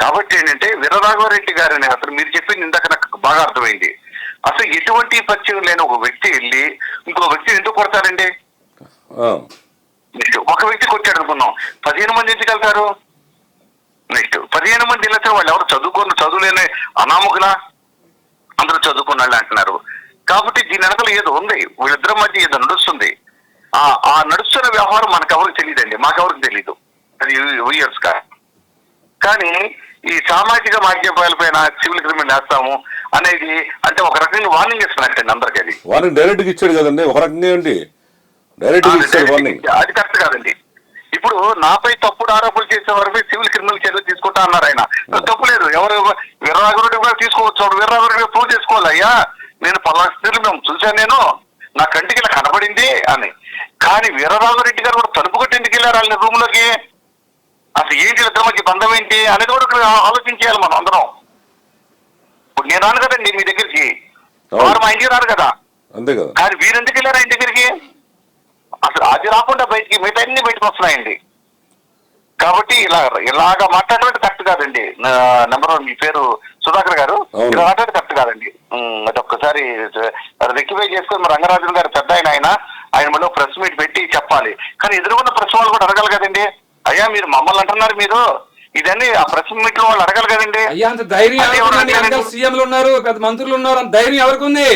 కాబట్టి ఏంటంటే వీరరాఘవరెడ్డి గారని అసలు మీరు చెప్పింది ఇందాక నాకు బాగా అర్థమైంది. అసలు ఎటువంటి పరిచయం లేని ఒక వ్యక్తి వెళ్ళి ఇంకో వ్యక్తిని ఎందుకు కొడతారండి? నెక్స్ట్ ఒక వ్యక్తి కొట్టాడు అనుకున్నాం, 15 మంది ఎందుకు వెళ్తారు? నెక్స్ట్ 15 మంది వెళ్తే వాళ్ళు ఎవరు చదువులేని అనామకులా? అందరూ చదువుకున్న వాళ్ళు అంటున్నారు. కాబట్టి దీని వెనకలు ఏదో ఉంది, వీళ్ళిద్దరి మధ్య ఏదో నడుస్తుంది. ఆ నడుస్తున్న వ్యవహారం మనకెవరికి తెలియదండి, మాకెవరికి తెలీదు. అది ఇయర్స్ కానీ ఈ సామాజిక మాధ్యమాల పైన సివిల్ క్రిమినల్ వేస్తాము అనేది అంటే ఒక రకంగా వార్నింగ్ ఇస్తున్నట్టండి అందరికి. అది వార్నింగ్ డైరెక్ట్ గా ఇచ్చాడు కదండి, ఒక రకంగా అండి డైరెక్ట్. అది కరెక్ట్ కాదండి. ఇప్పుడు నాపై తప్పుడు ఆరోపణలు చేసే వరకు సివిల్ క్రిమినల్ చర్యలు తీసుకుంటా అన్నారు ఆయన. తప్పు లేదు, ఎవరు వీరరాఘవరెడ్డి కూడా తీసుకోవచ్చు. వీరరాఘవరెడ్డి ప్రూవ్ చేసుకోవాలి, అయ్యా నేను పలానా మేము చూశాను, నేను నా కంటికి ఇలా కనబడింది అని. కానీ వీరరాఘవరెడ్డి గారు కూడా తలుపు కొట్టి ఎందుకు వెళ్ళారు వాళ్ళ రూమ్ లోకి? అసలు ఏంటి ఇద్దరి మధ్య బంధం ఏంటి అనేది కూడా ఆలోచించేయాలి మనం అందరం. ఇప్పుడు నేను రాను కదండి మీ దగ్గరికి, వారు మా ఇంటికి రారు కదా, అంతే కదా. కానీ వీరు ఎందుకు వెళ్ళారు ఇంటి దగ్గరికి? అసలు అది రాకుండా బయటికి మిగతా అన్ని బయటకు వస్తున్నాయండి. కాబట్టి ఇలాగా మాట్లాడడం కరెక్ట్ కాదండి. నెంబర్ 1 మీ పేరు సుధాకర్ గారు, ఇలా మాట్లాడడం కరెక్ట్ కాదండి. అది ఒక్కసారి రెక్టిఫై చేసుకొని మరి రంగరాజన్ గారు పెద్ద ఆయన మళ్ళీ ప్రెస్ మీట్ పెట్టి చెప్పాలి. కానీ ఎదురుకున్న ప్రెస్ వాళ్ళు కూడా అడగాలి కదండి, అయ్యా మీరు మమ్మల్ని అంటున్నారు, మీరు ఇదన్నీ ఆ ప్రెస్ మీట్ లో వాళ్ళు అడగాలి కదండి. అయ్యా అంత ధైర్యం సీఎంలు ఉన్నారు, పెద్ద మంత్రులు ఉన్నారు, అంత ధైర్యం ఎవరికి ఉంది?